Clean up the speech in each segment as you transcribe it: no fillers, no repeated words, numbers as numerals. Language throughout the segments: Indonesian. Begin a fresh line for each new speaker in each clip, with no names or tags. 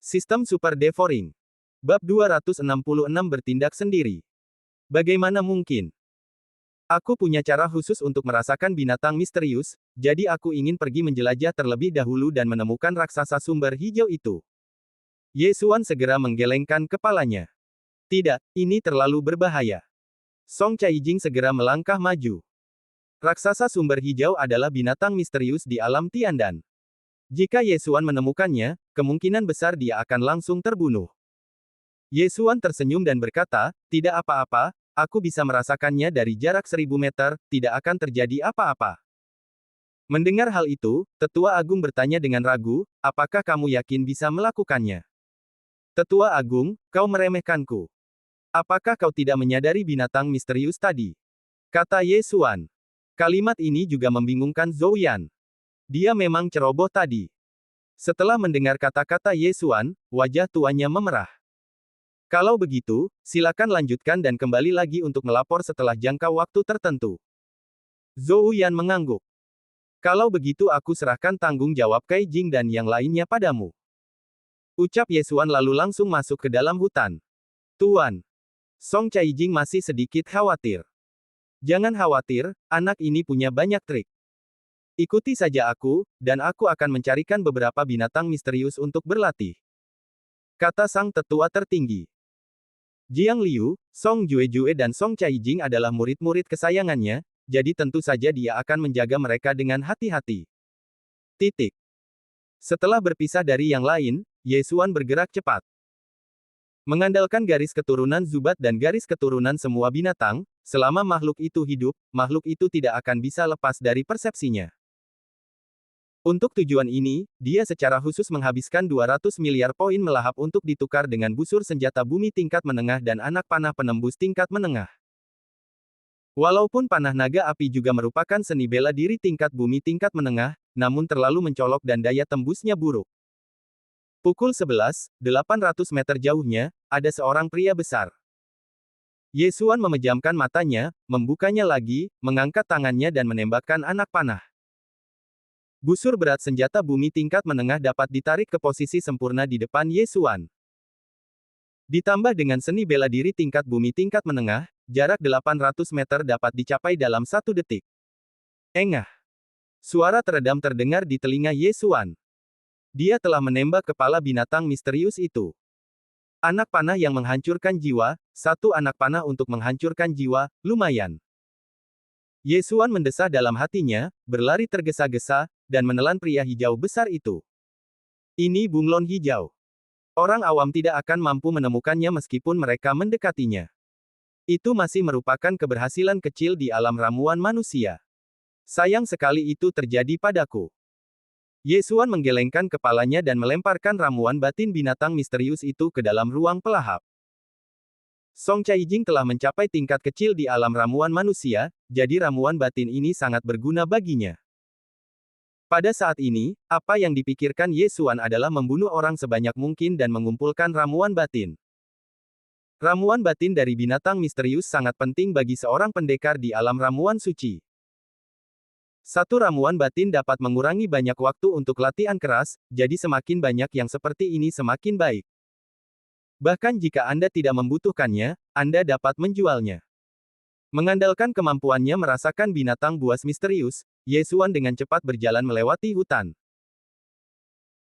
Sistem Super Devouring. Bab 266 bertindak sendiri. Bagaimana mungkin? Aku punya cara khusus untuk merasakan binatang misterius, jadi aku ingin pergi menjelajah terlebih dahulu dan menemukan raksasa sumber hijau itu. Ye Xuan segera menggelengkan kepalanya. Tidak, ini terlalu berbahaya. Song Caijing segera melangkah maju. Raksasa sumber hijau adalah binatang misterius di alam Tiandan. Jika Ye Xuan menemukannya, kemungkinan besar dia akan langsung terbunuh. Ye Xuan tersenyum dan berkata, tidak apa-apa, aku bisa merasakannya dari jarak 1000 meter, tidak akan terjadi apa-apa. Mendengar hal itu, Tetua Agung bertanya dengan ragu, apakah kamu yakin bisa melakukannya? Tetua Agung, kau meremehkanku. Apakah kau tidak menyadari binatang misterius tadi? Kata Ye Xuan. Kalimat ini juga membingungkan Zhou Yan. Dia memang ceroboh tadi. Setelah mendengar kata-kata Ye Xuan, wajah tuanya memerah. Kalau begitu, silakan lanjutkan dan kembali lagi untuk melapor setelah jangka waktu tertentu. Zhou Yan mengangguk. Kalau begitu aku serahkan tanggung jawab Kai Jing dan yang lainnya padamu. Ucap Ye Xuan lalu langsung masuk ke dalam hutan. Tuan. Song Caijing masih sedikit khawatir. Jangan khawatir, anak ini punya banyak trik. Ikuti saja aku, dan aku akan mencarikan beberapa binatang misterius untuk berlatih. Kata sang tetua tertinggi. Jiang Liu, Song Juejue dan Song Caijing adalah murid-murid kesayangannya, jadi tentu saja dia akan menjaga mereka dengan hati-hati. Titik. Setelah berpisah dari yang lain, Ye Xuan bergerak cepat. Mengandalkan garis keturunan Zubat dan garis keturunan semua binatang, selama makhluk itu hidup, makhluk itu tidak akan bisa lepas dari persepsinya. Untuk tujuan ini, dia secara khusus menghabiskan 200 miliar poin melahap untuk ditukar dengan busur senjata bumi tingkat menengah dan anak panah penembus tingkat menengah. Walaupun panah naga api juga merupakan seni bela diri tingkat bumi tingkat menengah, namun terlalu mencolok dan daya tembusnya buruk. Pukul 11, 800 meter jauhnya, ada seorang pria besar. Ye Xuan memejamkan matanya, membukanya lagi, mengangkat tangannya dan menembakkan anak panah. Busur berat senjata bumi tingkat menengah dapat ditarik ke posisi sempurna di depan Ye Xuan. Ditambah dengan seni bela diri tingkat bumi tingkat menengah, jarak 800 meter dapat dicapai dalam 1 detik. Engah. Suara teredam terdengar di telinga Ye Xuan. Dia telah menembak kepala binatang misterius itu. Anak panah yang menghancurkan jiwa, satu anak panah untuk menghancurkan jiwa, lumayan. Ye Xuan mendesah dalam hatinya, berlari tergesa-gesa, dan menelan pria hijau besar itu. Ini bunglon hijau. Orang awam tidak akan mampu menemukannya meskipun mereka mendekatinya. Itu masih merupakan keberhasilan kecil di alam ramuan manusia. Sayang sekali itu terjadi padaku. Ye Xuan menggelengkan kepalanya dan melemparkan ramuan batin binatang misterius itu ke dalam ruang pelahap. Song Caijing telah mencapai tingkat kecil di alam ramuan manusia, jadi ramuan batin ini sangat berguna baginya. Pada saat ini, apa yang dipikirkan Ye Xuan adalah membunuh orang sebanyak mungkin dan mengumpulkan ramuan batin. Ramuan batin dari binatang misterius sangat penting bagi seorang pendekar di alam ramuan suci. Satu ramuan batin dapat mengurangi banyak waktu untuk latihan keras, jadi semakin banyak yang seperti ini semakin baik. Bahkan jika Anda tidak membutuhkannya, Anda dapat menjualnya. Mengandalkan kemampuannya merasakan binatang buas misterius, Ye Xuan dengan cepat berjalan melewati hutan.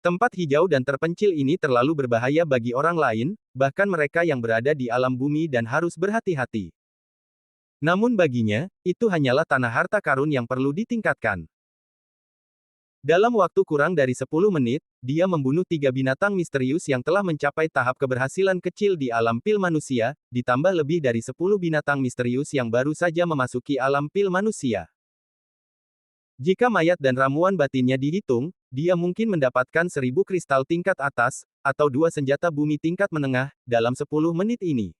Tempat hijau dan terpencil ini terlalu berbahaya bagi orang lain, bahkan mereka yang berada di alam bumi dan harus berhati-hati. Namun baginya, itu hanyalah tanah harta karun yang perlu ditingkatkan. Dalam waktu kurang dari 10 menit, dia membunuh 3 binatang misterius yang telah mencapai tahap keberhasilan kecil di alam pil manusia, ditambah lebih dari 10 binatang misterius yang baru saja memasuki alam pil manusia. Jika mayat dan ramuan batinnya dihitung, dia mungkin mendapatkan 1000 kristal tingkat atas, atau 2 senjata bumi tingkat menengah, dalam 10 menit ini.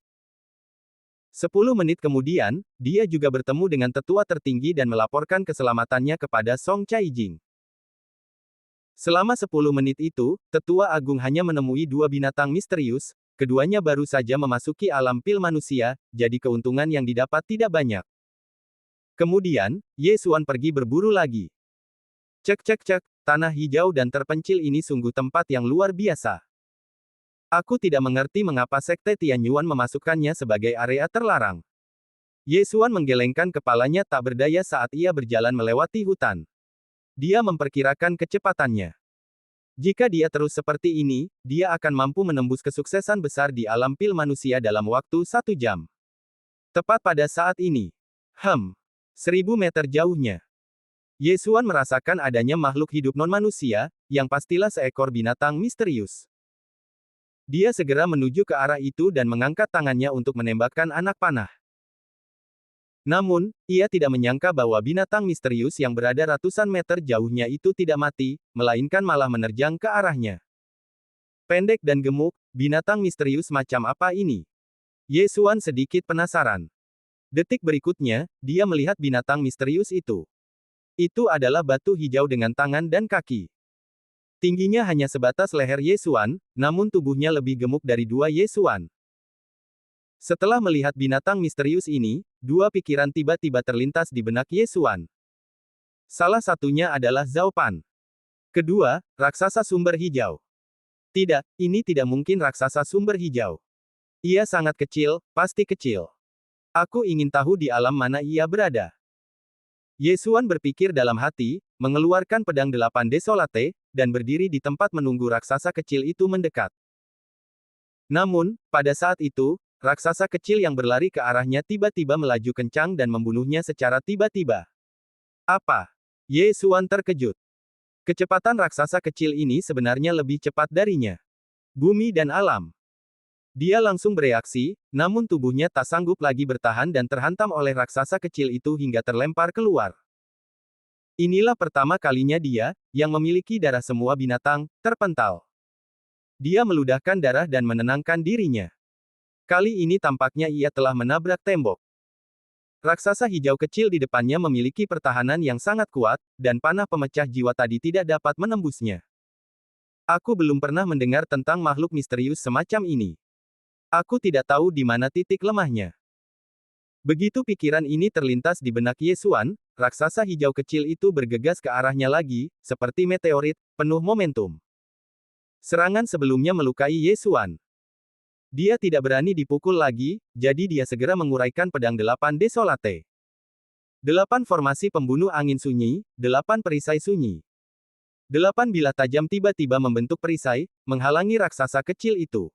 10 menit kemudian, dia juga bertemu dengan tetua tertinggi dan melaporkan keselamatannya kepada Song Caijing. Selama 10 menit itu, Tetua Agung hanya menemui 2 binatang misterius, keduanya baru saja memasuki alam pil manusia, jadi keuntungan yang didapat tidak banyak. Kemudian, Ye Xuan pergi berburu lagi. Cek cek cek, tanah hijau dan terpencil ini sungguh tempat yang luar biasa. Aku tidak mengerti mengapa Sekte Tianyuan memasukkannya sebagai area terlarang. Ye Xuan menggelengkan kepalanya tak berdaya saat ia berjalan melewati hutan. Dia memperkirakan kecepatannya. Jika dia terus seperti ini, dia akan mampu menembus kesuksesan besar di alam pil manusia dalam waktu 1 jam. Tepat pada saat ini. 1000 meter jauhnya. Ye Xuan merasakan adanya makhluk hidup non-manusia, yang pastilah seekor binatang misterius. Dia segera menuju ke arah itu dan mengangkat tangannya untuk menembakkan anak panah. Namun, ia tidak menyangka bahwa binatang misterius yang berada ratusan meter jauhnya itu tidak mati, melainkan malah menerjang ke arahnya. Pendek dan gemuk, binatang misterius macam apa ini? Ye Xuan sedikit penasaran. Detik berikutnya, dia melihat binatang misterius itu. Itu adalah batu hijau dengan tangan dan kaki. Tingginya hanya sebatas leher Ye Xuan, namun tubuhnya lebih gemuk dari dua Ye Xuan. Setelah melihat binatang misterius ini, dua pikiran tiba-tiba terlintas di benak Ye Xuan. Salah satunya adalah Zhao Pan. Kedua, raksasa sumber hijau. Tidak, ini tidak mungkin raksasa sumber hijau. Ia sangat kecil, pasti kecil. Aku ingin tahu di alam mana ia berada. Ye Xuan berpikir dalam hati, mengeluarkan pedang 8 Desolate, dan berdiri di tempat menunggu raksasa kecil itu mendekat. Namun, pada saat itu, raksasa kecil yang berlari ke arahnya tiba-tiba melaju kencang dan membunuhnya secara tiba-tiba. Apa? Ye Xuan terkejut. Kecepatan raksasa kecil ini sebenarnya lebih cepat darinya. Bumi dan alam. Dia langsung bereaksi, namun tubuhnya tak sanggup lagi bertahan dan terhantam oleh raksasa kecil itu hingga terlempar keluar. Inilah pertama kalinya dia, yang memiliki darah semua binatang, terpental. Dia meludahkan darah dan menenangkan dirinya. Kali ini tampaknya ia telah menabrak tembok. Raksasa hijau kecil di depannya memiliki pertahanan yang sangat kuat, dan panah pemecah jiwa tadi tidak dapat menembusnya. Aku belum pernah mendengar tentang makhluk misterius semacam ini. Aku tidak tahu di mana titik lemahnya. Begitu pikiran ini terlintas di benak Ye Xuan, raksasa hijau kecil itu bergegas ke arahnya lagi, seperti meteorit, penuh momentum. Serangan sebelumnya melukai Ye Xuan. Dia tidak berani dipukul lagi, jadi dia segera menguraikan pedang 8 Desolate. 8 formasi pembunuh angin sunyi, 8 perisai sunyi. 8 bilah tajam tiba-tiba membentuk perisai, menghalangi raksasa kecil itu.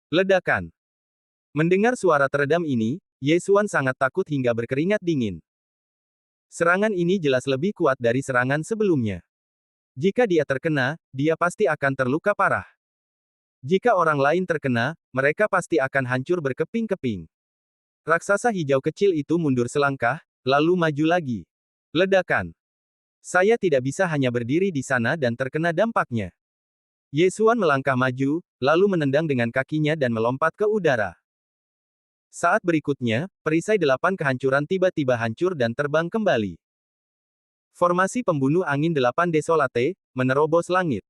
Ledakan. Mendengar suara teredam ini, Ye Xuan sangat takut hingga berkeringat dingin. Serangan ini jelas lebih kuat dari serangan sebelumnya. Jika dia terkena, dia pasti akan terluka parah. Jika orang lain terkena, mereka pasti akan hancur berkeping-keping. Raksasa hijau kecil itu mundur selangkah, lalu maju lagi. Ledakan. Saya tidak bisa hanya berdiri di sana dan terkena dampaknya. Ye Xuan melangkah maju, lalu menendang dengan kakinya dan melompat ke udara. Saat berikutnya, perisai 8 kehancuran tiba-tiba hancur dan terbang kembali. Formasi pembunuh angin 8 Desolate, menerobos langit.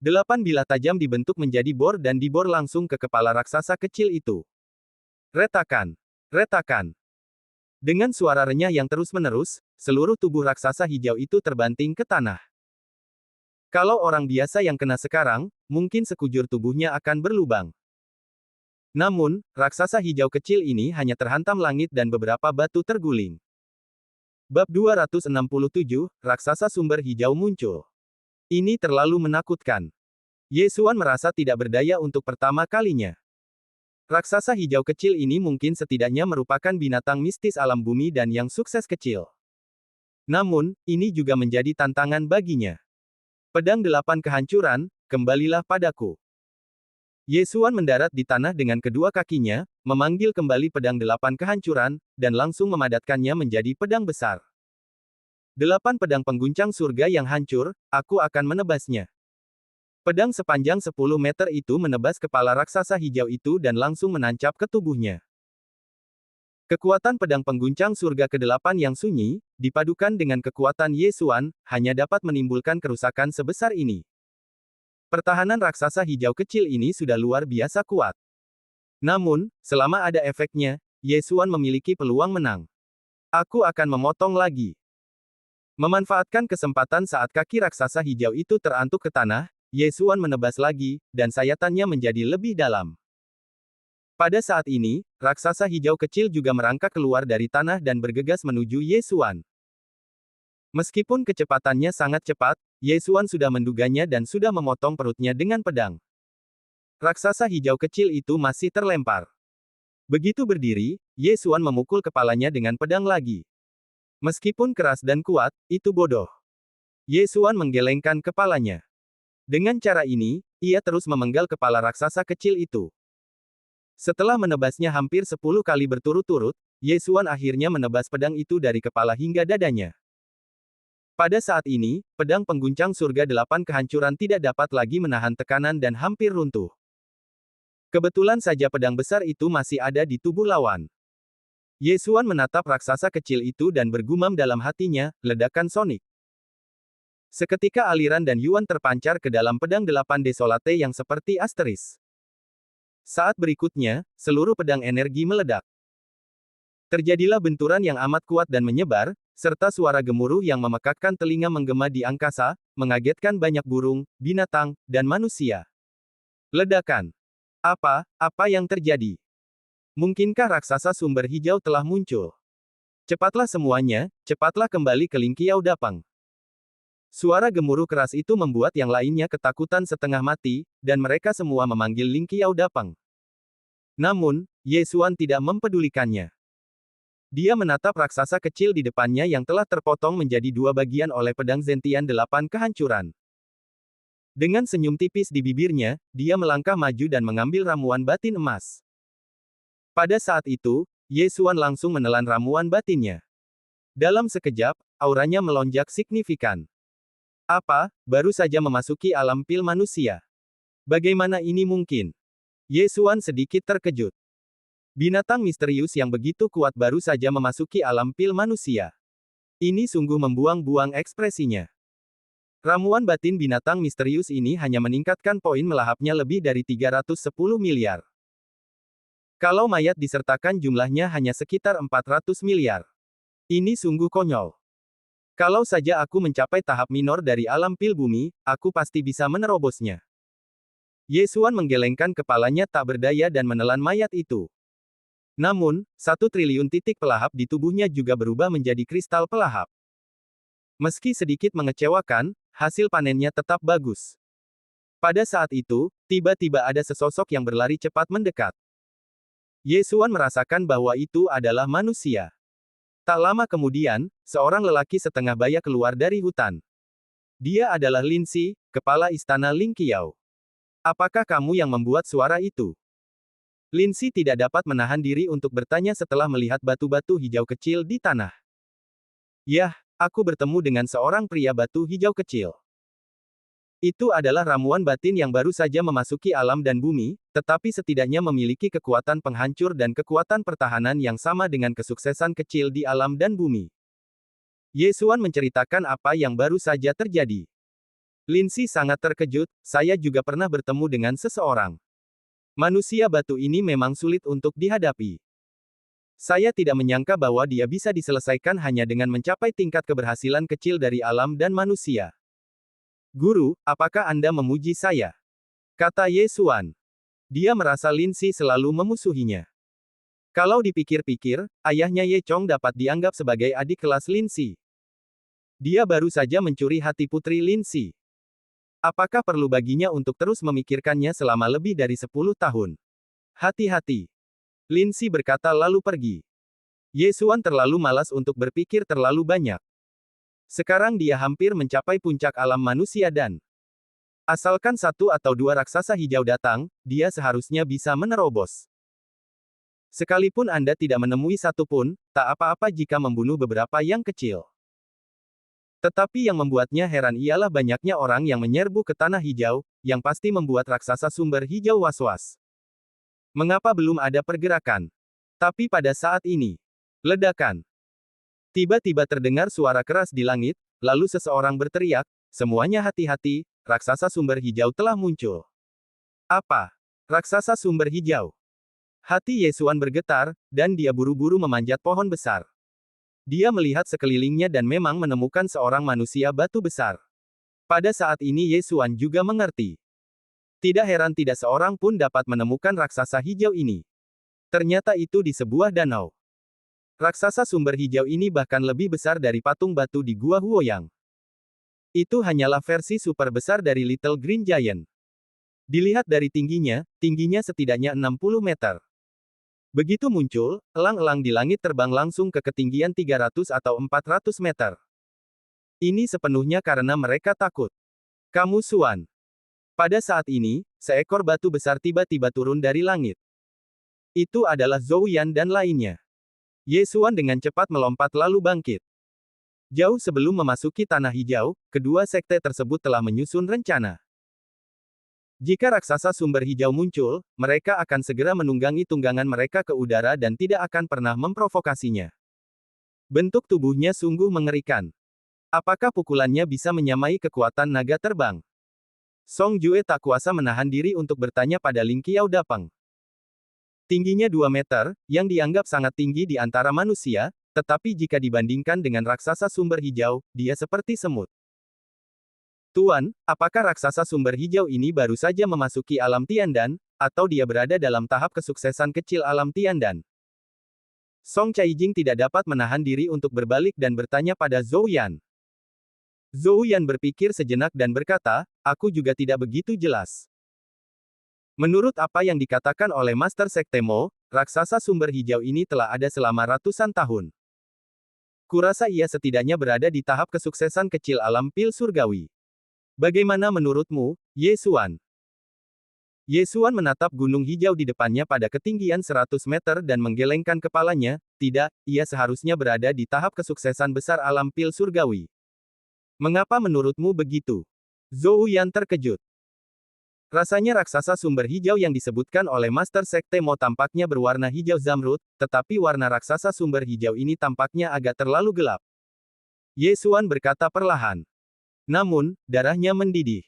8 bilah tajam dibentuk menjadi bor dan dibor langsung ke kepala raksasa kecil itu. Retakan. Retakan. Dengan suara renyah yang terus-menerus, seluruh tubuh raksasa hijau itu terbanting ke tanah. Kalau orang biasa yang kena sekarang, mungkin sekujur tubuhnya akan berlubang. Namun, raksasa hijau kecil ini hanya terhantam langit dan beberapa batu terguling. Bab 267, Raksasa Sumber Hijau muncul. Ini terlalu menakutkan. Ye Xuan merasa tidak berdaya untuk pertama kalinya. Raksasa hijau kecil ini mungkin setidaknya merupakan binatang mistis alam bumi dan yang sukses kecil. Namun, ini juga menjadi tantangan baginya. Pedang 8 kehancuran, kembalilah padaku. Ye Xuan mendarat di tanah dengan kedua kakinya, memanggil kembali pedang 8 kehancuran, dan langsung memadatkannya menjadi pedang besar. 8 pedang pengguncang surga yang hancur, aku akan menebasnya. Pedang sepanjang 10 meter itu menebas kepala raksasa hijau itu dan langsung menancap ke tubuhnya. Kekuatan pedang pengguncang surga ke-8 yang sunyi, dipadukan dengan kekuatan Ye Xuan, hanya dapat menimbulkan kerusakan sebesar ini. Pertahanan raksasa hijau kecil ini sudah luar biasa kuat. Namun, selama ada efeknya, Ye Xuan memiliki peluang menang. Aku akan memotong lagi. Memanfaatkan kesempatan saat kaki raksasa hijau itu terantuk ke tanah, Ye Xuan menebas lagi, dan sayatannya menjadi lebih dalam. Pada saat ini, raksasa hijau kecil juga merangkak keluar dari tanah dan bergegas menuju Ye Xuan. Meskipun kecepatannya sangat cepat, Ye Xuan sudah menduganya dan sudah memotong perutnya dengan pedang. Raksasa hijau kecil itu masih terlempar. Begitu berdiri, Ye Xuan memukul kepalanya dengan pedang lagi. Meskipun keras dan kuat, itu bodoh. Ye Xuan menggelengkan kepalanya. Dengan cara ini, ia terus memenggal kepala raksasa kecil itu. Setelah menebasnya hampir 10 kali berturut-turut, Ye Xuan akhirnya menebas pedang itu dari kepala hingga dadanya. Pada saat ini, pedang pengguncang surga 8 kehancuran tidak dapat lagi menahan tekanan dan hampir runtuh. Kebetulan saja pedang besar itu masih ada di tubuh lawan. Ye Xuan menatap raksasa kecil itu dan bergumam dalam hatinya, ledakan sonik. Seketika aliran dan Yuan terpancar ke dalam pedang 8 Desolate yang seperti asteris. Saat berikutnya, seluruh pedang energi meledak. Terjadilah benturan yang amat kuat dan menyebar, serta suara gemuruh yang memekakkan telinga menggema di angkasa, mengagetkan banyak burung, binatang, dan manusia. Ledakan. Apa yang terjadi? Mungkinkah raksasa sumber hijau telah muncul? Cepatlah semuanya, cepatlah kembali ke Ling Qiao Dapang. Suara gemuruh keras itu membuat yang lainnya ketakutan setengah mati, dan mereka semua memanggil Ling Qiao Dapang. Namun, Ye Xuan tidak mempedulikannya. Dia menatap raksasa kecil di depannya yang telah terpotong menjadi 2 bagian oleh pedang Zentian 8 kehancuran. Dengan senyum tipis di bibirnya, dia melangkah maju dan mengambil ramuan batin emas. Pada saat itu, Ye Xuan langsung menelan ramuan batinnya. Dalam sekejap, auranya melonjak signifikan. Baru saja memasuki alam pil manusia. Bagaimana ini mungkin? Ye Xuan sedikit terkejut. Binatang misterius yang begitu kuat baru saja memasuki alam pil manusia. Ini sungguh membuang-buang ekspresinya. Ramuan batin binatang misterius ini hanya meningkatkan poin melahapnya lebih dari 310 miliar. Kalau mayat disertakan jumlahnya hanya sekitar 400 miliar. Ini sungguh konyol. Kalau saja aku mencapai tahap minor dari alam pil bumi, aku pasti bisa menerobosnya. Ye Xuan menggelengkan kepalanya tak berdaya dan menelan mayat itu. Namun, 1 triliun titik pelahap di tubuhnya juga berubah menjadi kristal pelahap. Meski sedikit mengecewakan, hasil panennya tetap bagus. Pada saat itu, tiba-tiba ada sesosok yang berlari cepat mendekat. Ye Xuan merasakan bahwa itu adalah manusia. Tak lama kemudian, seorang lelaki setengah baya keluar dari hutan. Dia adalah Lin Si, kepala istana Ling Qiao. Apakah kamu yang membuat suara itu? Lin Si tidak dapat menahan diri untuk bertanya setelah melihat batu-batu hijau kecil di tanah. Yah, aku bertemu dengan seorang pria batu hijau kecil. Itu adalah ramuan batin yang baru saja memasuki alam dan bumi, tetapi setidaknya memiliki kekuatan penghancur dan kekuatan pertahanan yang sama dengan kesuksesan kecil di alam dan bumi. Ye Xuan menceritakan apa yang baru saja terjadi. Lin Si sangat terkejut, saya juga pernah bertemu dengan seseorang. Manusia batu ini memang sulit untuk dihadapi. Saya tidak menyangka bahwa dia bisa diselesaikan hanya dengan mencapai tingkat keberhasilan kecil dari alam dan manusia. Guru, apakah Anda memuji saya? Kata Ye Xuan. Dia merasa Lin Si selalu memusuhinya. Kalau dipikir-pikir, ayahnya Ye Chong dapat dianggap sebagai adik kelas Lin Si. Dia baru saja mencuri hati putri Lin Si. Apakah perlu baginya untuk terus memikirkannya selama lebih dari 10 tahun? Hati-hati. Lin Si berkata lalu pergi. Ye Xuan terlalu malas untuk berpikir terlalu banyak. Sekarang dia hampir mencapai puncak alam manusia dan asalkan 1 atau 2 raksasa hijau datang, dia seharusnya bisa menerobos. Sekalipun Anda tidak menemui satu pun, tak apa-apa jika membunuh beberapa yang kecil. Tetapi yang membuatnya heran ialah banyaknya orang yang menyerbu ke tanah hijau, yang pasti membuat raksasa sumber hijau was-was. Mengapa belum ada pergerakan? Tapi pada saat ini, ledakan. Tiba-tiba terdengar suara keras di langit, lalu seseorang berteriak, semuanya hati-hati, raksasa sumber hijau telah muncul. Apa? Raksasa sumber hijau. Hati Ye Xuan bergetar, dan dia buru-buru memanjat pohon besar. Dia melihat sekelilingnya dan memang menemukan seorang manusia batu besar. Pada saat ini Ye Xuan juga mengerti. Tidak heran tidak seorang pun dapat menemukan raksasa hijau ini. Ternyata itu di sebuah danau. Raksasa sumber hijau ini bahkan lebih besar dari patung batu di Gua Huoyang. Itu hanyalah versi super besar dari Little Green Giant. Dilihat dari tingginya setidaknya 60 meter. Begitu muncul, elang-elang di langit terbang langsung ke ketinggian 300 atau 400 meter. Ini sepenuhnya karena mereka takut. Kamu Xuan. Pada saat ini, seekor batu besar tiba-tiba turun dari langit. Itu adalah Zhou Yan dan lainnya. Ye Xuan dengan cepat melompat lalu bangkit. Jauh sebelum memasuki tanah hijau, kedua sekte tersebut telah menyusun rencana. Jika raksasa sumber hijau muncul, mereka akan segera menunggangi tunggangan mereka ke udara dan tidak akan pernah memprovokasinya. Bentuk tubuhnya sungguh mengerikan. Apakah pukulannya bisa menyamai kekuatan naga terbang? Song Jue tak kuasa menahan diri untuk bertanya pada Ling Qiaodapeng. Tingginya 2 meter, yang dianggap sangat tinggi di antara manusia, tetapi jika dibandingkan dengan raksasa sumber hijau, dia seperti semut. Tuan, apakah raksasa sumber hijau ini baru saja memasuki alam Tiandan, atau dia berada dalam tahap kesuksesan kecil alam Tiandan? Song Caijing tidak dapat menahan diri untuk berbalik dan bertanya pada Zhou Yan. Zhou Yan berpikir sejenak dan berkata, aku juga tidak begitu jelas. Menurut apa yang dikatakan oleh Master Sekte Mo, raksasa sumber hijau ini telah ada selama ratusan tahun. Kurasa ia setidaknya berada di tahap kesuksesan kecil alam pil surgawi. Bagaimana menurutmu, Ye Xuan? Ye Xuan menatap gunung hijau di depannya pada ketinggian 100 meter dan menggelengkan kepalanya, tidak, ia seharusnya berada di tahap kesuksesan besar alam pil surgawi. Mengapa menurutmu begitu? Zhou Yan terkejut. Rasanya raksasa sumber hijau yang disebutkan oleh Master Sekte Mo tampaknya berwarna hijau zamrud, tetapi warna raksasa sumber hijau ini tampaknya agak terlalu gelap. Ye Xuan berkata perlahan. Namun, darahnya mendidih.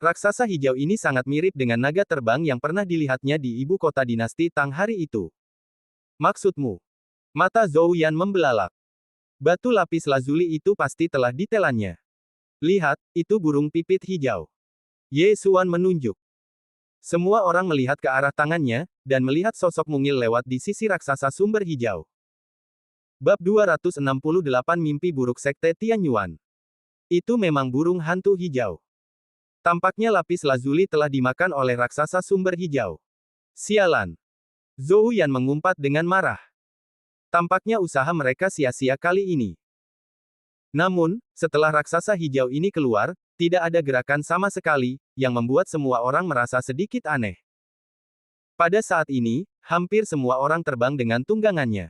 Raksasa hijau ini sangat mirip dengan naga terbang yang pernah dilihatnya di ibu kota dinasti Tang hari itu. Maksudmu? Mata Zhou Yan membelalak. Batu lapis lazuli itu pasti telah ditelannya. Lihat, itu burung pipit hijau. Ye Xuan menunjuk. Semua orang melihat ke arah tangannya, dan melihat sosok mungil lewat di sisi raksasa sumber hijau. Bab 268 Mimpi Buruk Sekte Tianyuan. Itu memang burung hantu hijau. Tampaknya lapis lazuli telah dimakan oleh raksasa sumber hijau. Sialan. Zhou Yan mengumpat dengan marah. Tampaknya usaha mereka sia-sia kali ini. Namun, setelah raksasa hijau ini keluar, tidak ada gerakan sama sekali, yang membuat semua orang merasa sedikit aneh. Pada saat ini, hampir semua orang terbang dengan tunggangannya.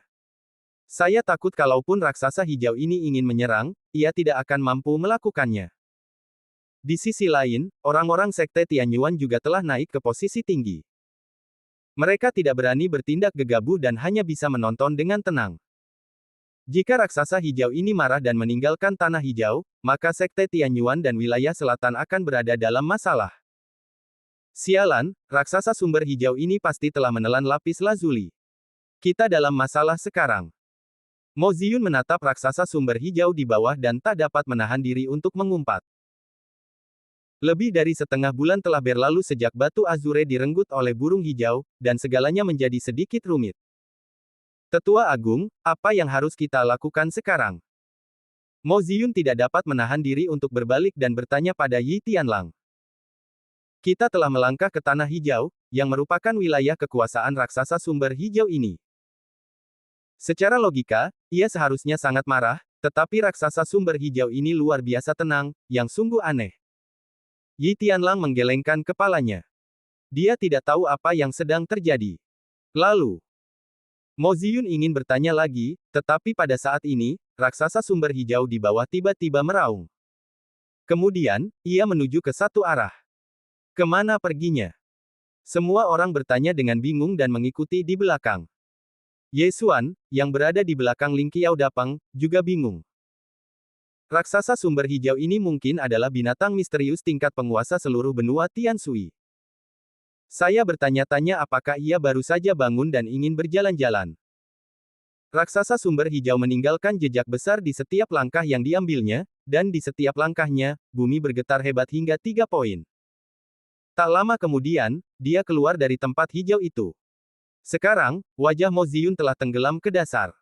Saya takut kalaupun raksasa hijau ini ingin menyerang, ia tidak akan mampu melakukannya. Di sisi lain, orang-orang Sekte Tianyuan juga telah naik ke posisi tinggi. Mereka tidak berani bertindak gegabah dan hanya bisa menonton dengan tenang. Jika raksasa hijau ini marah dan meninggalkan tanah hijau, maka Sekte Tianyuan dan wilayah selatan akan berada dalam masalah. Sialan, raksasa sumber hijau ini pasti telah menelan lapis lazuli. Kita dalam masalah sekarang. Mo Ziyun menatap raksasa sumber hijau di bawah dan tak dapat menahan diri untuk mengumpat. Lebih dari setengah bulan telah berlalu sejak batu azure direnggut oleh burung hijau, dan segalanya menjadi sedikit rumit. Tetua Agung, apa yang harus kita lakukan sekarang? Mo Ziyun tidak dapat menahan diri untuk berbalik dan bertanya pada Yi Tianlang. Kita telah melangkah ke tanah hijau, yang merupakan wilayah kekuasaan raksasa sumber hijau ini. Secara logika, ia seharusnya sangat marah, tetapi raksasa sumber hijau ini luar biasa tenang, yang sungguh aneh. Yi Tianlang menggelengkan kepalanya. Dia tidak tahu apa yang sedang terjadi. Lalu, Mo Ziyun ingin bertanya lagi, tetapi pada saat ini, raksasa sumber hijau di bawah tiba-tiba meraung. Kemudian, ia menuju ke satu arah. Kemana perginya? Semua orang bertanya dengan bingung dan mengikuti di belakang. Ye Xuan, yang berada di belakang Ling Qiaodapeng, juga bingung. Raksasa sumber hijau ini mungkin adalah binatang misterius tingkat penguasa seluruh benua Tianshui. Saya bertanya-tanya apakah ia baru saja bangun dan ingin berjalan-jalan. Raksasa sumber hijau meninggalkan jejak besar di setiap langkah yang diambilnya, dan di setiap langkahnya, bumi bergetar hebat hingga 3 poin. Tak lama kemudian, dia keluar dari tempat hijau itu. Sekarang, wajah Mo Ziyun telah tenggelam ke dasar.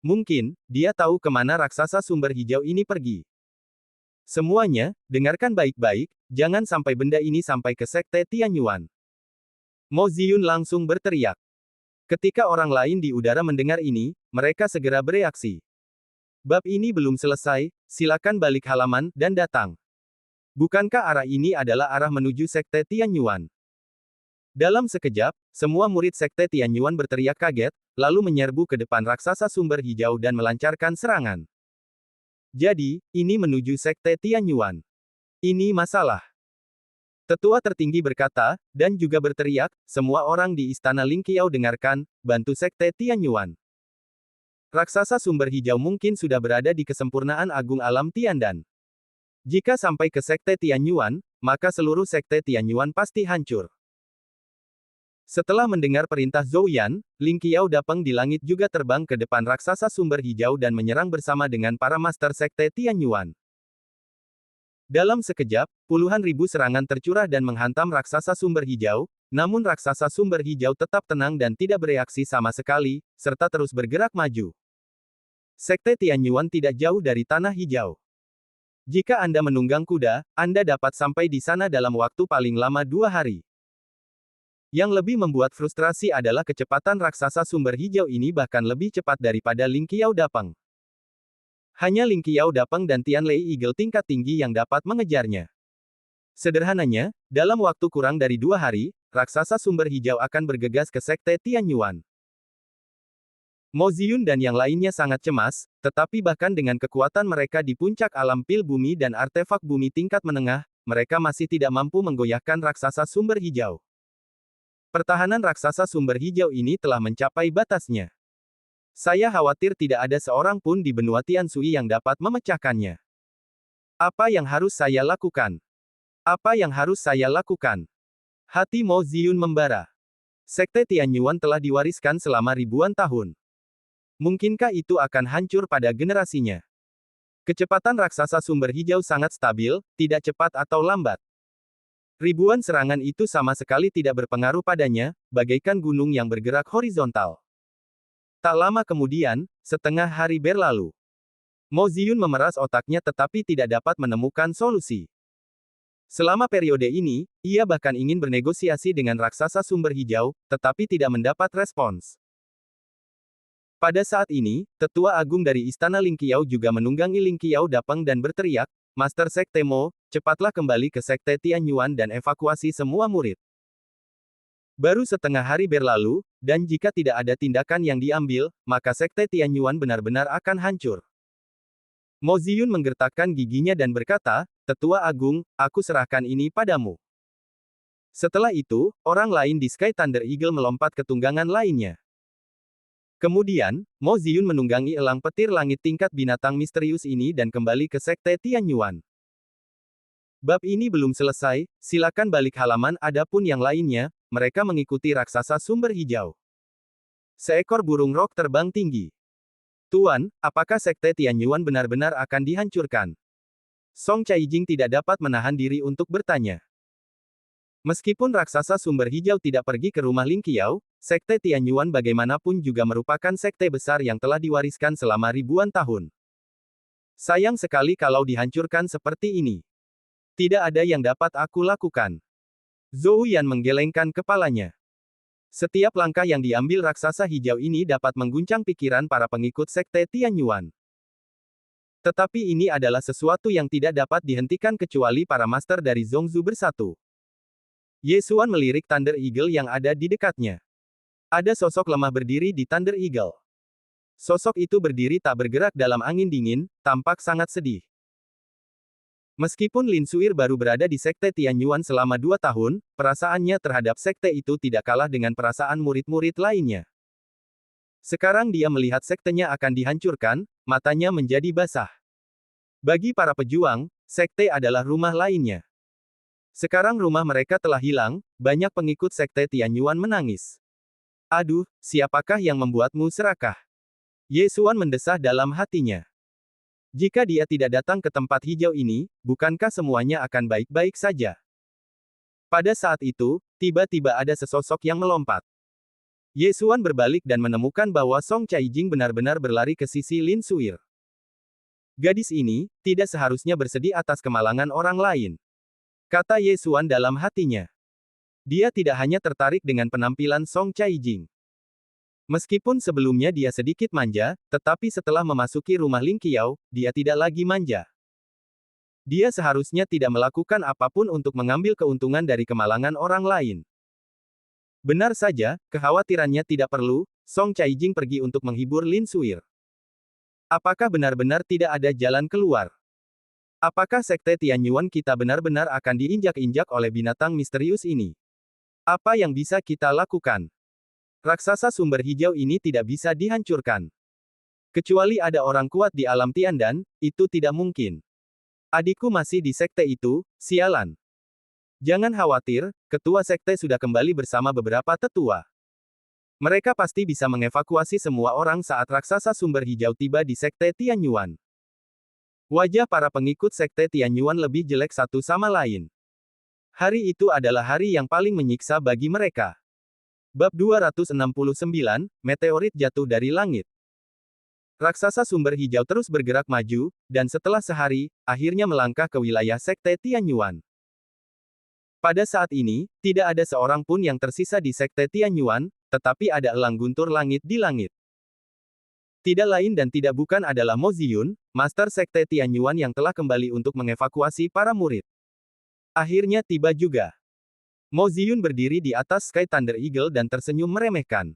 Mungkin, dia tahu kemana raksasa sumber hijau ini pergi. Semuanya, dengarkan baik-baik, jangan sampai benda ini sampai ke Sekte Tianyuan. Mo Ziyun langsung berteriak. Ketika orang lain di udara mendengar ini, mereka segera bereaksi. Bab ini belum selesai, silakan balik halaman, dan datang. Bukankah arah ini adalah arah menuju Sekte Tianyuan? Dalam sekejap, semua murid Sekte Tianyuan berteriak kaget, lalu menyerbu ke depan raksasa sumber hijau dan melancarkan serangan. Jadi, ini menuju Sekte Tianyuan. Ini masalah. Tetua tertinggi berkata, dan juga berteriak, semua orang di Istana Lingqiao dengarkan, bantu Sekte Tianyuan. Raksasa sumber hijau mungkin sudah berada di kesempurnaan agung alam Tiandan. Jika sampai ke Sekte Tianyuan, maka seluruh Sekte Tianyuan pasti hancur. Setelah mendengar perintah Zhou Yan, Lingqiao Dapeng di langit juga terbang ke depan raksasa sumber hijau dan menyerang bersama dengan para master Sekte Tianyuan. Dalam sekejap, puluhan ribu serangan tercurah dan menghantam raksasa sumber hijau, namun raksasa sumber hijau tetap tenang dan tidak bereaksi sama sekali, serta terus bergerak maju. Sekte Tianyuan tidak jauh dari tanah hijau. Jika Anda menunggang kuda, Anda dapat sampai di sana dalam waktu paling lama 2 hari. Yang lebih membuat frustrasi adalah kecepatan raksasa sumber hijau ini bahkan lebih cepat daripada Lingqiao Dapeng. Hanya Lingqiao Dapeng dan Tianlei Eagle tingkat tinggi yang dapat mengejarnya. Sederhananya, dalam waktu kurang dari 2 hari, raksasa sumber hijau akan bergegas ke Sekte Tianyuan. Mo Ziyun dan yang lainnya sangat cemas, tetapi bahkan dengan kekuatan mereka di puncak alam pil bumi dan artefak bumi tingkat menengah, mereka masih tidak mampu menggoyahkan raksasa sumber hijau. Pertahanan raksasa sumber hijau ini telah mencapai batasnya. Saya khawatir tidak ada seorang pun di benua Tiansui yang dapat memecahkannya. Apa yang harus saya lakukan? Apa yang harus saya lakukan? Hati Mo Ziyun membara. Sekte Tianyuan telah diwariskan selama ribuan tahun. Mungkinkah itu akan hancur pada generasinya? Kecepatan raksasa sumber hijau sangat stabil, tidak cepat atau lambat. Ribuan serangan itu sama sekali tidak berpengaruh padanya, bagaikan gunung yang bergerak horizontal. Tak lama kemudian, setengah hari berlalu. Mo Ziyun memeras otaknya tetapi tidak dapat menemukan solusi. Selama periode ini, ia bahkan ingin bernegosiasi dengan raksasa sumber hijau, tetapi tidak mendapat respons. Pada saat ini, Tetua Agung dari Istana Lingqiao juga menunggangi Lingqiao Dapeng dan berteriak, Master Sekte Mo, cepatlah kembali ke Sekte Tianyuan dan evakuasi semua murid. Baru setengah hari berlalu, dan jika tidak ada tindakan yang diambil, maka Sekte Tianyuan benar-benar akan hancur. Mo Ziyun menggertakkan giginya dan berkata, Tetua Agung, aku serahkan ini padamu. Setelah itu, orang lain di Sky Thunder Eagle melompat ke tunggangan lainnya. Kemudian, Mo Ziyun menunggangi elang petir langit tingkat binatang misterius ini dan kembali ke Sekte Tianyuan. Bab ini belum selesai, silakan balik halaman adapun yang lainnya, mereka mengikuti raksasa sumber hijau. Seekor burung rok terbang tinggi. Tuan, apakah Sekte Tianyuan benar-benar akan dihancurkan? Song Caijing tidak dapat menahan diri untuk bertanya. Meskipun raksasa sumber hijau tidak pergi ke rumah Lingqiao, Sekte Tianyuan bagaimanapun juga merupakan sekte besar yang telah diwariskan selama ribuan tahun. Sayang sekali kalau dihancurkan seperti ini. Tidak ada yang dapat aku lakukan. Zhou Yan menggelengkan kepalanya. Setiap langkah yang diambil raksasa hijau ini dapat mengguncang pikiran para pengikut Sekte Tianyuan. Tetapi ini adalah sesuatu yang tidak dapat dihentikan kecuali para master dari Zhongzu bersatu. Ye Xuan melirik Thunder Eagle yang ada di dekatnya. Ada sosok lemah berdiri di Thunder Eagle. Sosok itu berdiri tak bergerak dalam angin dingin, tampak sangat sedih. Meskipun Lin Suir baru berada di Sekte Tianyuan selama 2 tahun, perasaannya terhadap sekte itu tidak kalah dengan perasaan murid-murid lainnya. Sekarang dia melihat sektenya akan dihancurkan, matanya menjadi basah. Bagi para pejuang, sekte adalah rumah lainnya. Sekarang rumah mereka telah hilang, banyak pengikut Sekte Tianyuan menangis. Aduh, siapakah yang membuatmu serakah? Ye Xuan mendesah dalam hatinya. Jika dia tidak datang ke tempat hijau ini, bukankah semuanya akan baik-baik saja? Pada saat itu, tiba-tiba ada sesosok yang melompat. Ye Xuan berbalik dan menemukan bahwa Song Caijing benar-benar berlari ke sisi Lin Suir. Gadis ini, tidak seharusnya bersedih atas kemalangan orang lain. Kata Ye Xuan dalam hatinya. Dia tidak hanya tertarik dengan penampilan Song Caijing. Meskipun sebelumnya dia sedikit manja, tetapi setelah memasuki rumah Ling Qiao, dia tidak lagi manja. Dia seharusnya tidak melakukan apapun untuk mengambil keuntungan dari kemalangan orang lain. Benar saja, kekhawatirannya tidak perlu, Song Caijing pergi untuk menghibur Lin Suir. Apakah benar-benar tidak ada jalan keluar? Apakah Sekte Tianyuan kita benar-benar akan diinjak-injak oleh binatang misterius ini? Apa yang bisa kita lakukan? Raksasa sumber hijau ini tidak bisa dihancurkan. Kecuali ada orang kuat di alam Tiandan, itu tidak mungkin. Adikku masih di sekte itu, sialan. Jangan khawatir, ketua sekte sudah kembali bersama beberapa tetua. Mereka pasti bisa mengevakuasi semua orang saat raksasa sumber hijau tiba di sekte Tianyuan. Wajah para pengikut sekte Tianyuan lebih jelek satu sama lain. Hari itu adalah hari yang paling menyiksa bagi mereka. Bab 269, Meteorit jatuh dari langit. Raksasa sumber hijau terus bergerak maju, dan setelah sehari, akhirnya melangkah ke wilayah sekte Tianyuan. Pada saat ini, tidak ada seorang pun yang tersisa di sekte Tianyuan, tetapi ada elang guntur langit di langit. Tidak lain dan tidak bukan adalah Mo Ziyun, master sekte Tianyuan yang telah kembali untuk mengevakuasi para murid. Akhirnya tiba juga. Mo Ziyun berdiri di atas Sky Thunder Eagle dan tersenyum meremehkan.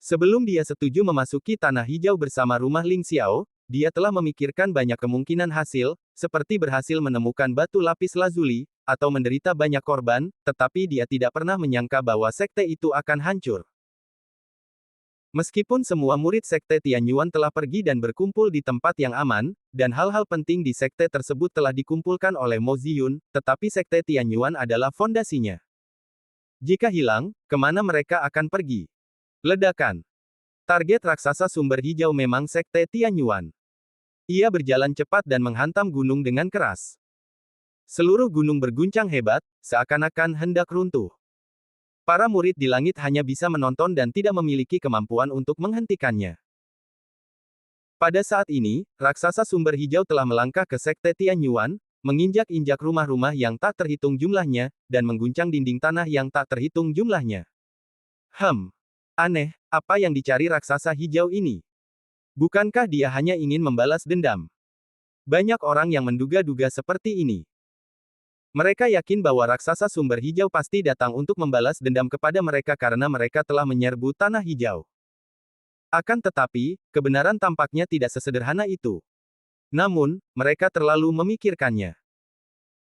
Sebelum dia setuju memasuki tanah hijau bersama rumah Ling Xiao, dia telah memikirkan banyak kemungkinan hasil, seperti berhasil menemukan batu lapis lazuli, atau menderita banyak korban, tetapi dia tidak pernah menyangka bahwa sekte itu akan hancur. Meskipun semua murid sekte Tianyuan telah pergi dan berkumpul di tempat yang aman, dan hal-hal penting di sekte tersebut telah dikumpulkan oleh Mo Ziyun, tetapi sekte Tianyuan adalah fondasinya. Jika hilang, kemana mereka akan pergi? Ledakan. Target raksasa sumber hijau memang sekte Tianyuan. Ia berjalan cepat dan menghantam gunung dengan keras. Seluruh gunung berguncang hebat, seakan-akan hendak runtuh. Para murid di langit hanya bisa menonton dan tidak memiliki kemampuan untuk menghentikannya. Pada saat ini, raksasa sumber hijau telah melangkah ke sekte Tianyuan, menginjak-injak rumah-rumah yang tak terhitung jumlahnya, dan mengguncang dinding tanah yang tak terhitung jumlahnya. Aneh, apa yang dicari raksasa hijau ini? Bukankah dia hanya ingin membalas dendam? Banyak orang yang menduga-duga seperti ini. Mereka yakin bahwa raksasa sumber hijau pasti datang untuk membalas dendam kepada mereka karena mereka telah menyerbu tanah hijau. Akan tetapi, kebenaran tampaknya tidak sesederhana itu. Namun, mereka terlalu memikirkannya.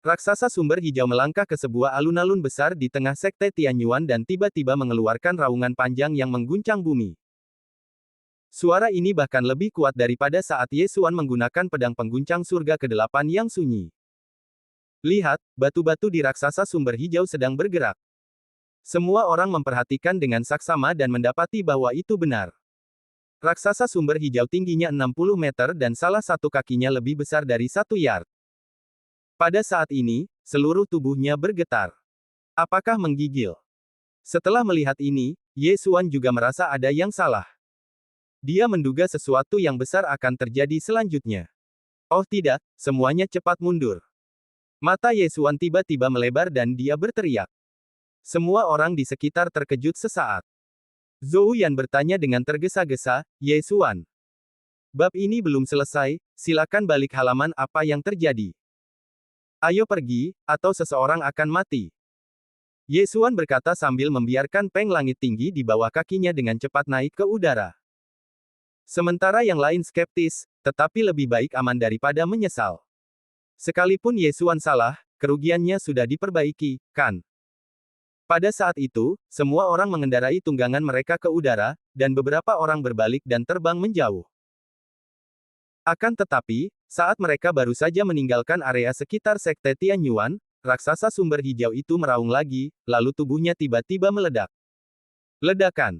Raksasa sumber hijau melangkah ke sebuah alun-alun besar di tengah sekte Tianyuan dan tiba-tiba mengeluarkan raungan panjang yang mengguncang bumi. Suara ini bahkan lebih kuat daripada saat Ye Xuan menggunakan pedang pengguncang surga ke-8 yang sunyi. Lihat, batu-batu di raksasa sumber hijau sedang bergerak. Semua orang memperhatikan dengan saksama dan mendapati bahwa itu benar. Raksasa sumber hijau tingginya 60 meter dan salah satu kakinya lebih besar dari 1 yard. Pada saat ini, seluruh tubuhnya bergetar. Apakah menggigil? Setelah melihat ini, Ye Xuan juga merasa ada yang salah. Dia menduga sesuatu yang besar akan terjadi selanjutnya. Oh tidak, semuanya cepat mundur. Mata Ye Xuan tiba-tiba melebar dan dia berteriak. Semua orang di sekitar terkejut sesaat. Zhou Yan bertanya dengan tergesa-gesa, Ye Xuan. Bab ini belum selesai, silakan balik halaman apa yang terjadi. Ayo pergi, atau seseorang akan mati. Ye Xuan berkata sambil membiarkan peng langit tinggi di bawah kakinya dengan cepat naik ke udara. Sementara yang lain skeptis, tetapi lebih baik aman daripada menyesal. Sekalipun Ye Xuan salah, kerugiannya sudah diperbaiki, kan? Pada saat itu, semua orang mengendarai tunggangan mereka ke udara, dan beberapa orang berbalik dan terbang menjauh. Akan tetapi, saat mereka baru saja meninggalkan area sekitar sekte Tianyuan, raksasa sumber hijau itu meraung lagi, lalu tubuhnya tiba-tiba meledak. Ledakan.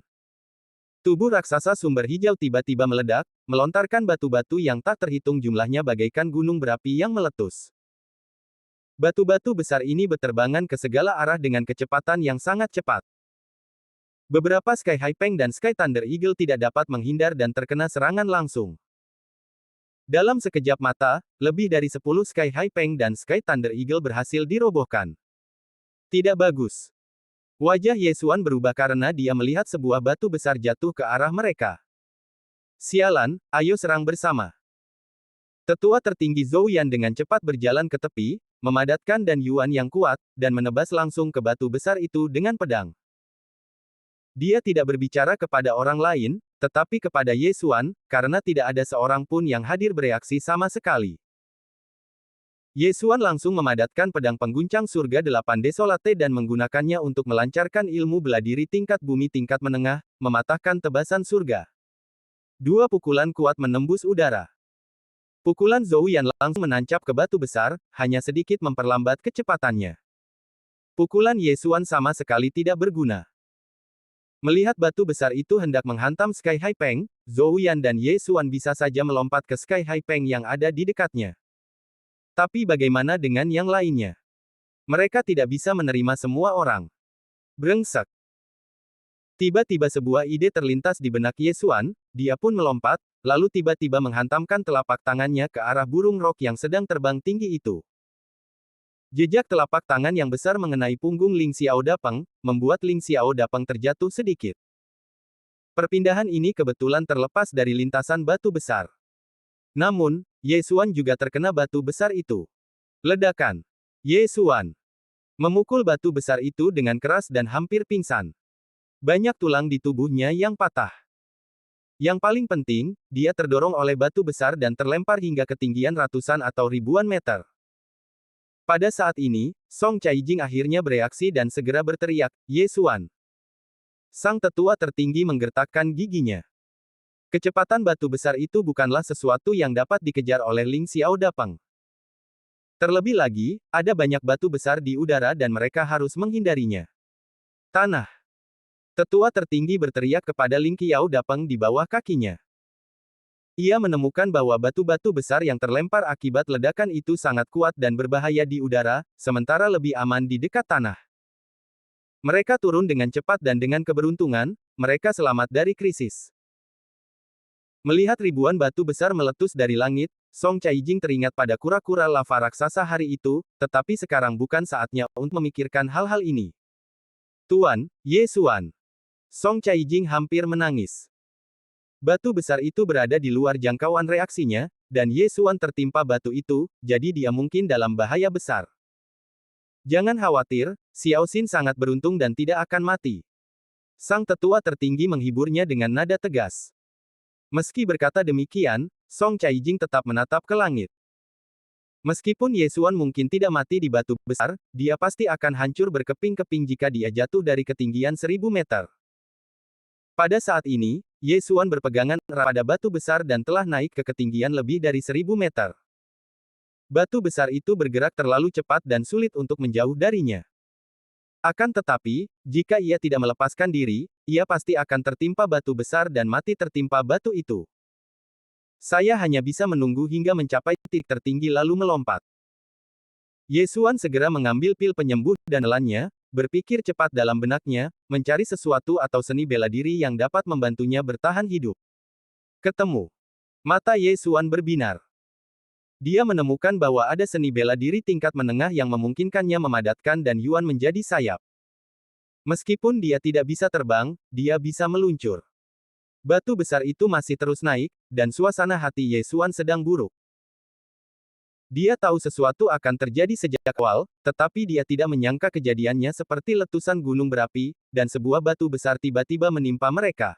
Tubuh raksasa sumber hijau tiba-tiba meledak, melontarkan batu-batu yang tak terhitung jumlahnya bagaikan gunung berapi yang meletus. Batu-batu besar ini berterbangan ke segala arah dengan kecepatan yang sangat cepat. Beberapa Sky High Peng dan Sky Thunder Eagle tidak dapat menghindar dan terkena serangan langsung. Dalam sekejap mata, lebih dari 10 Sky High Peng dan Sky Thunder Eagle berhasil dirobohkan. Tidak bagus. Wajah Ye Xuan berubah karena dia melihat sebuah batu besar jatuh ke arah mereka. Sialan, ayo serang bersama. Tetua tertinggi Zhou Yan dengan cepat berjalan ke tepi, memadatkan dan Yuan yang kuat, dan menebas langsung ke batu besar itu dengan pedang. Dia tidak berbicara kepada orang lain, tetapi kepada Ye Xuan, karena tidak ada seorang pun yang hadir bereaksi sama sekali. Ye Xuan langsung memadatkan pedang pengguncang surga 8 Desolate dan menggunakannya untuk melancarkan ilmu bela diri tingkat bumi tingkat menengah, mematahkan tebasan surga. Dua pukulan kuat menembus udara. Pukulan Zhou Yan langsung menancap ke batu besar, hanya sedikit memperlambat kecepatannya. Pukulan Ye Xuan sama sekali tidak berguna. Melihat batu besar itu hendak menghantam Sky High Peng, Zhou Yan dan Ye Xuan bisa saja melompat ke Sky High Peng yang ada di dekatnya. Tapi bagaimana dengan yang lainnya? Mereka tidak bisa menerima semua orang. Brengsek. Tiba-tiba sebuah ide terlintas di benak Ye Xuan, dia pun melompat, lalu tiba-tiba menghantamkan telapak tangannya ke arah burung rok yang sedang terbang tinggi itu. Jejak telapak tangan yang besar mengenai punggung Ling Xiao Dapeng, membuat Ling Xiao Dapeng terjatuh sedikit. Perpindahan ini kebetulan terlepas dari lintasan batu besar. Namun, Ye Xuan juga terkena batu besar itu. Ledakan. Ye Xuan memukul batu besar itu dengan keras dan hampir pingsan. Banyak tulang di tubuhnya yang patah. Yang paling penting, dia terdorong oleh batu besar dan terlempar hingga ketinggian ratusan atau ribuan meter. Pada saat ini, Song Caijing akhirnya bereaksi dan segera berteriak, Ye Xuan. Sang tetua tertinggi menggertakkan giginya. Kecepatan batu besar itu bukanlah sesuatu yang dapat dikejar oleh Ling Xiao Dapeng. Terlebih lagi, ada banyak batu besar di udara dan mereka harus menghindarinya. Tanah. Tetua tertinggi berteriak kepada Ling Xiao Dapeng di bawah kakinya. Ia menemukan bahwa batu-batu besar yang terlempar akibat ledakan itu sangat kuat dan berbahaya di udara, sementara lebih aman di dekat tanah. Mereka turun dengan cepat dan dengan keberuntungan, mereka selamat dari krisis. Melihat ribuan batu besar meletus dari langit, Song Caijing teringat pada kura-kura lava raksasa hari itu, tetapi sekarang bukan saatnya untuk memikirkan hal-hal ini. Tuan, Ye Xuan. Song Caijing hampir menangis. Batu besar itu berada di luar jangkauan reaksinya, dan Ye Xuan tertimpa batu itu, jadi dia mungkin dalam bahaya besar. Jangan khawatir, Xiao Xin sangat beruntung dan tidak akan mati. Sang tetua tertinggi menghiburnya dengan nada tegas. Meski berkata demikian, Song Caijing tetap menatap ke langit. Meskipun Ye Xuan mungkin tidak mati di batu besar, dia pasti akan hancur berkeping-keping jika dia jatuh dari ketinggian 1000 meter. Pada saat ini, Ye Xuan berpegangan erat pada batu besar dan telah naik ke ketinggian lebih dari 1000 meter. Batu besar itu bergerak terlalu cepat dan sulit untuk menjauh darinya. Akan tetapi, jika ia tidak melepaskan diri, ia pasti akan tertimpa batu besar dan mati tertimpa batu itu. Saya hanya bisa menunggu hingga mencapai titik tertinggi lalu melompat. Ye Xuan segera mengambil pil penyembuh dan menelannya, berpikir cepat dalam benaknya, mencari sesuatu atau seni bela diri yang dapat membantunya bertahan hidup. Ketemu. Mata Ye Xuan berbinar. Dia menemukan bahwa ada seni bela diri tingkat menengah yang memungkinkannya memadatkan dan Yuan menjadi sayap. Meskipun dia tidak bisa terbang, dia bisa meluncur. Batu besar itu masih terus naik, dan suasana hati Ye Xuan sedang buruk. Dia tahu sesuatu akan terjadi sejak awal, tetapi dia tidak menyangka kejadiannya seperti letusan gunung berapi, dan sebuah batu besar tiba-tiba menimpa mereka.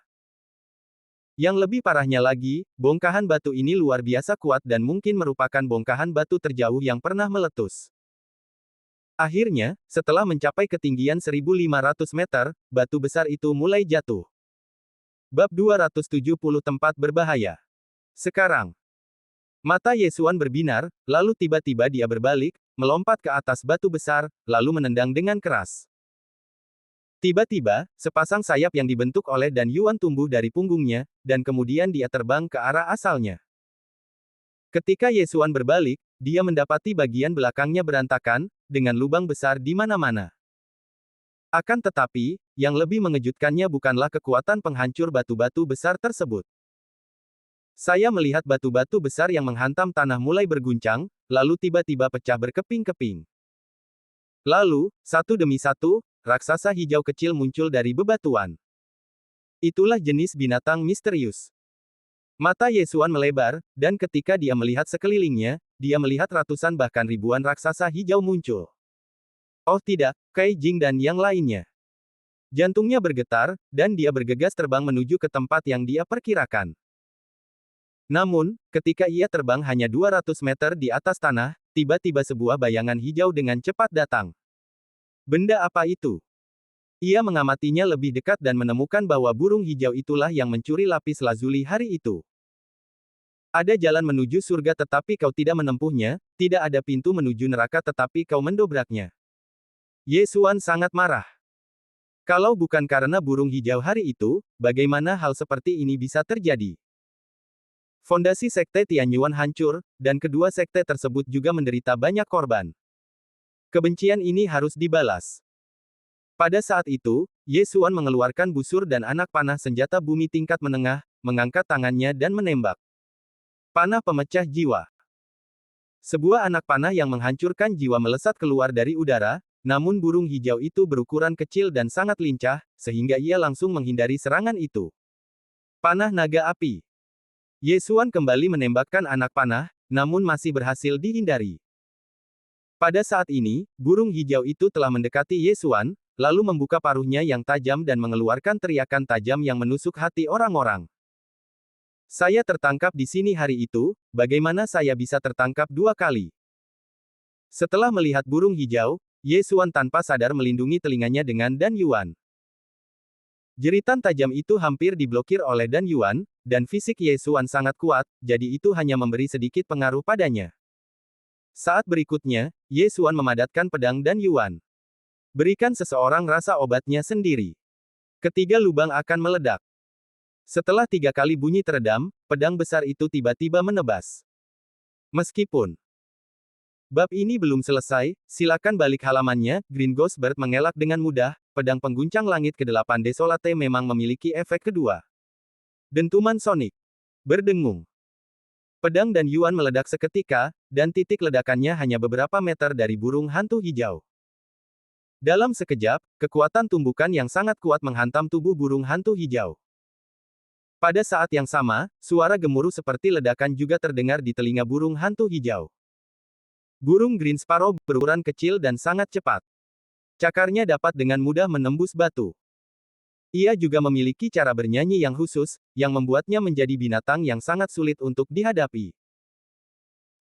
Yang lebih parahnya lagi, bongkahan batu ini luar biasa kuat dan mungkin merupakan bongkahan batu terjauh yang pernah meletus. Akhirnya, setelah mencapai ketinggian 1500 meter, batu besar itu mulai jatuh. Bab 270 Tempat Berbahaya. Sekarang. Mata Ye Xuan berbinar, lalu tiba-tiba dia berbalik, melompat ke atas batu besar, lalu menendang dengan keras. Tiba-tiba, sepasang sayap yang dibentuk oleh Dan Yuan tumbuh dari punggungnya, dan kemudian dia terbang ke arah asalnya. Ketika Yesuan berbalik, dia mendapati bagian belakangnya berantakan, dengan lubang besar di mana-mana. Akan tetapi, yang lebih mengejutkannya bukanlah kekuatan penghancur batu-batu besar tersebut. Saya melihat batu-batu besar yang menghantam tanah mulai berguncang, lalu tiba-tiba pecah berkeping-keping. Lalu, satu demi satu, raksasa hijau kecil muncul dari bebatuan. Itulah jenis binatang misterius. Mata Yesuan melebar, dan ketika dia melihat sekelilingnya, dia melihat ratusan bahkan ribuan raksasa hijau muncul. Oh tidak, Kai Jing dan yang lainnya. Jantungnya bergetar, dan dia bergegas terbang menuju ke tempat yang dia perkirakan. Namun, ketika ia terbang hanya 200 meter di atas tanah, tiba-tiba sebuah bayangan hijau dengan cepat datang. Benda apa itu? Ia mengamatinya lebih dekat dan menemukan bahwa burung hijau itulah yang mencuri lapis lazuli hari itu. Ada jalan menuju surga tetapi kau tidak menempuhnya, tidak ada pintu menuju neraka tetapi kau mendobraknya. Yesuan sangat marah. Kalau bukan karena burung hijau hari itu, bagaimana hal seperti ini bisa terjadi? Fondasi Sekte Tianyuan hancur, dan kedua sekte tersebut juga menderita banyak korban. Kebencian ini harus dibalas. Pada saat itu, Yesuan mengeluarkan busur dan anak panah senjata bumi tingkat menengah, mengangkat tangannya dan menembak. Panah pemecah jiwa. Sebuah anak panah yang menghancurkan jiwa melesat keluar dari udara, namun burung hijau itu berukuran kecil dan sangat lincah, sehingga ia langsung menghindari serangan itu. Panah naga api. Yesuan kembali menembakkan anak panah, namun masih berhasil dihindari. Pada saat ini, burung hijau itu telah mendekati Yesuan, lalu membuka paruhnya yang tajam dan mengeluarkan teriakan tajam yang menusuk hati orang-orang. Saya tertangkap di sini hari itu, bagaimana saya bisa tertangkap dua kali? Setelah melihat burung hijau, Yesuan tanpa sadar melindungi telinganya dengan Dan Yuan. Jeritan tajam itu hampir diblokir oleh Dan Yuan, dan fisik Yesuan sangat kuat, jadi itu hanya memberi sedikit pengaruh padanya. Saat berikutnya, Yesuan memadatkan pedang Dan Yuan. Berikan seseorang rasa obatnya sendiri. Ketiga lubang akan meledak. Setelah 3 kali bunyi teredam, pedang besar itu tiba-tiba menebas. Meskipun bab ini belum selesai, silakan balik halamannya, Green Ghost Bird mengelak dengan mudah, pedang pengguncang langit ke-8 Desolate memang memiliki efek kedua. Dentuman sonik. Berdengung. Pedang Dan Yuan meledak seketika, dan titik ledakannya hanya beberapa meter dari burung hantu hijau. Dalam sekejap, kekuatan tumbukan yang sangat kuat menghantam tubuh burung hantu hijau. Pada saat yang sama, suara gemuruh seperti ledakan juga terdengar di telinga burung hantu hijau. Burung Green Sparrow berukuran kecil dan sangat cepat. Cakarnya dapat dengan mudah menembus batu. Ia juga memiliki cara bernyanyi yang khusus, yang membuatnya menjadi binatang yang sangat sulit untuk dihadapi.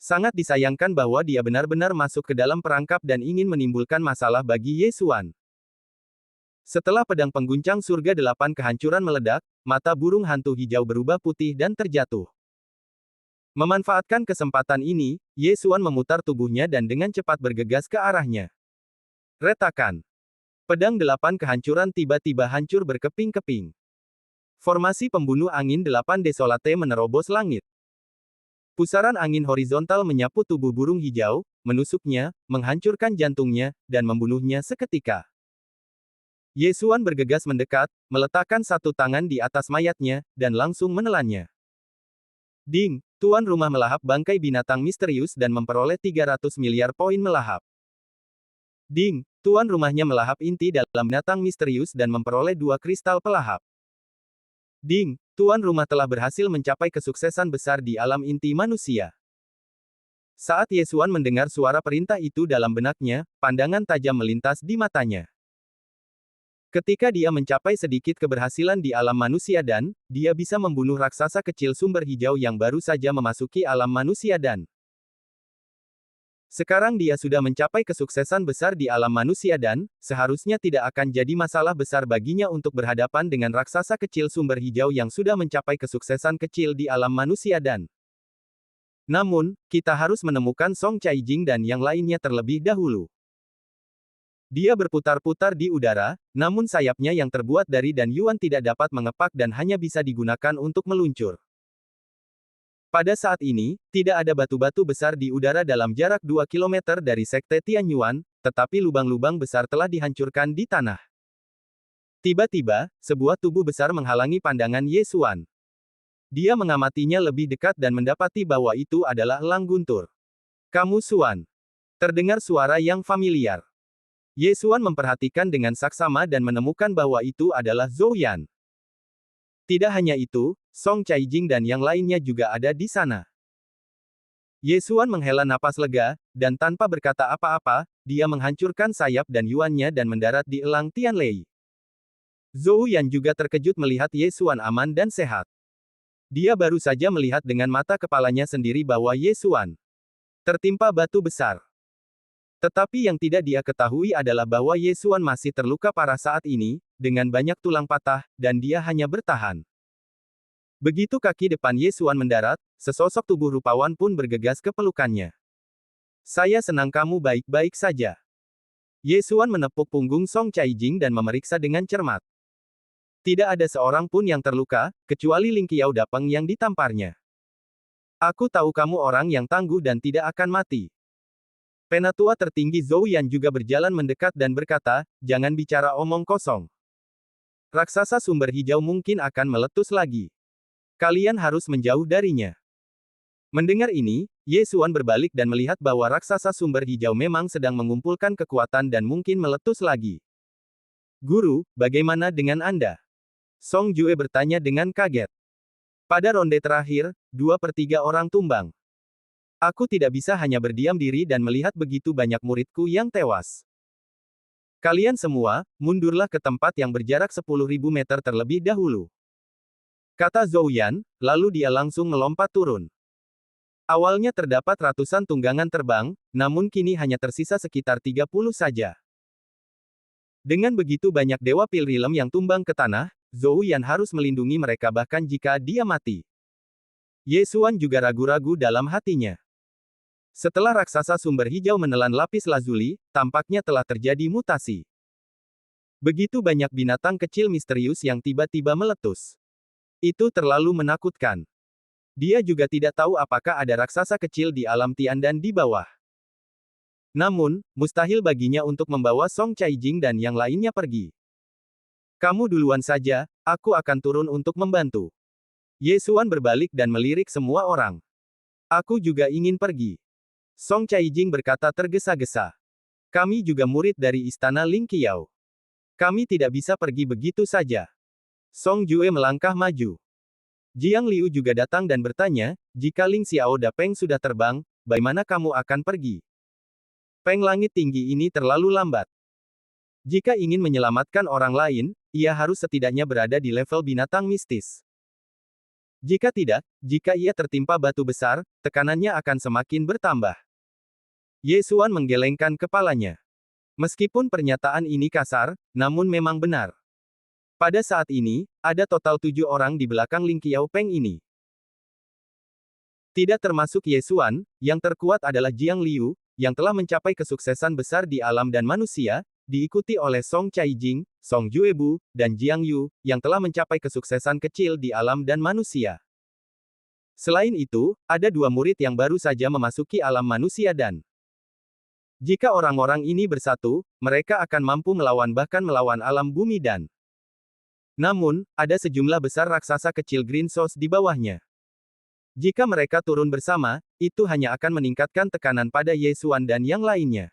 Sangat disayangkan bahwa dia benar-benar masuk ke dalam perangkap dan ingin menimbulkan masalah bagi Yesuan. Setelah pedang pengguncang surga 8 kehancuran meledak, mata burung hantu hijau berubah putih dan terjatuh. Memanfaatkan kesempatan ini, Yesuan memutar tubuhnya dan dengan cepat bergegas ke arahnya. Retakan. Pedang 8 kehancuran tiba-tiba hancur berkeping-keping. Formasi pembunuh angin 8 Desolate menerobos langit. Pusaran angin horizontal menyapu tubuh burung hijau, menusuknya, menghancurkan jantungnya, dan membunuhnya seketika. Yesuan bergegas mendekat, meletakkan satu tangan di atas mayatnya, dan langsung menelannya. Ding, tuan rumah melahap bangkai binatang misterius dan memperoleh 300 miliar poin melahap. Ding, tuan rumahnya melahap inti dalam binatang misterius dan memperoleh 2 kristal pelahap. Ding, tuan rumah telah berhasil mencapai kesuksesan besar di alam inti manusia. Saat Yesuan mendengar suara perintah itu dalam benaknya, pandangan tajam melintas di matanya. Ketika dia mencapai sedikit keberhasilan di alam manusia dan, dia bisa membunuh raksasa kecil sumber hijau yang baru saja memasuki alam manusia dan, sekarang dia sudah mencapai kesuksesan besar di alam manusia dan, seharusnya tidak akan jadi masalah besar baginya untuk berhadapan dengan raksasa kecil sumber hijau yang sudah mencapai kesuksesan kecil di alam manusia dan. Namun, kita harus menemukan Song Caijing dan yang lainnya terlebih dahulu. Dia berputar-putar di udara, namun sayapnya yang terbuat dari dan Yuan tidak dapat mengepak dan hanya bisa digunakan untuk meluncur. Pada saat ini, tidak ada batu-batu besar di udara dalam jarak 2 kilometer dari Sekte Tianyuan, tetapi lubang-lubang besar telah dihancurkan di tanah. Tiba-tiba, sebuah tubuh besar menghalangi pandangan Ye Xuan. Dia mengamatinya lebih dekat dan mendapati bahwa itu adalah elang guntur. Kamu Xuan. Terdengar suara yang familiar. Ye Xuan memperhatikan dengan saksama dan menemukan bahwa itu adalah Zhou Yan. Tidak hanya itu, Song Caijing dan yang lainnya juga ada di sana. Ye Xuan menghela napas lega, dan tanpa berkata apa-apa, dia menghancurkan sayap dan yuannya dan mendarat di elang Tianlei. Zhou Yan juga terkejut melihat Ye Xuan aman dan sehat. Dia baru saja melihat dengan mata kepalanya sendiri bahwa Ye Xuan tertimpa batu besar. Tetapi yang tidak dia ketahui adalah bahwa Ye Xuan masih terluka parah saat ini, dengan banyak tulang patah, dan dia hanya bertahan. Begitu kaki depan Ye Xuan mendarat, sesosok tubuh rupawan pun bergegas ke pelukannya. Saya senang kamu baik-baik saja. Ye Xuan menepuk punggung Song Caijing dan memeriksa dengan cermat. Tidak ada seorang pun yang terluka, kecuali Ling Qiao Dapeng yang ditamparnya. Aku tahu kamu orang yang tangguh dan tidak akan mati. Penatua tertinggi Zhou Yan juga berjalan mendekat dan berkata, jangan bicara omong kosong. Raksasa sumber hijau mungkin akan meletus lagi. Kalian harus menjauh darinya. Mendengar ini, Ye Xuan berbalik dan melihat bahwa raksasa sumber hijau memang sedang mengumpulkan kekuatan dan mungkin meletus lagi. Guru, bagaimana dengan Anda? Song Jue bertanya dengan kaget. Pada ronde terakhir, 2/3 orang tumbang. Aku tidak bisa hanya berdiam diri dan melihat begitu banyak muridku yang tewas. Kalian semua, mundurlah ke tempat yang berjarak 10.000 meter terlebih dahulu. Kata Zhou Yan, lalu dia langsung melompat turun. Awalnya terdapat ratusan tunggangan terbang, namun kini hanya tersisa sekitar 30 saja. Dengan begitu banyak dewa Pilrilem yang tumbang ke tanah, Zhou Yan harus melindungi mereka bahkan jika dia mati. Ye Xuan juga ragu-ragu dalam hatinya. Setelah raksasa sumber hijau menelan lapis lazuli, tampaknya telah terjadi mutasi. Begitu banyak binatang kecil misterius yang tiba-tiba meletus. Itu terlalu menakutkan. Dia juga tidak tahu apakah ada raksasa kecil di alam Tiandan di bawah. Namun, mustahil baginya untuk membawa Song Caijing dan yang lainnya pergi. Kamu duluan saja, aku akan turun untuk membantu. Ye Xuan berbalik dan melirik semua orang. Aku juga ingin pergi. Song Caijing berkata tergesa-gesa. Kami juga murid dari istana Ling Qiao. Kami tidak bisa pergi begitu saja. Song Jue melangkah maju. Jiang Liu juga datang dan bertanya, jika Ling Xiao Dapeng sudah terbang, bagaimana kamu akan pergi? Peng langit tinggi ini terlalu lambat. Jika ingin menyelamatkan orang lain, ia harus setidaknya berada di level binatang mistis. Jika tidak, jika ia tertimpa batu besar, tekanannya akan semakin bertambah. Ye Xuan menggelengkan kepalanya. Meskipun pernyataan ini kasar, namun memang benar. Pada saat ini, ada total 7 orang di belakang Ling Qiao Peng ini. Tidak termasuk Ye Xuan, yang terkuat adalah Jiang Liu, yang telah mencapai kesuksesan besar di alam dan manusia, diikuti oleh Song Caijing, Song Juebu, dan Jiang Yu, yang telah mencapai kesuksesan kecil di alam dan manusia. Selain itu, ada 2 murid yang baru saja memasuki alam manusia dan jika orang-orang ini bersatu, mereka akan mampu melawan bahkan melawan alam bumi dan namun, ada sejumlah besar raksasa kecil Green Sauce di bawahnya. Jika mereka turun bersama, itu hanya akan meningkatkan tekanan pada Ye Xuan dan yang lainnya.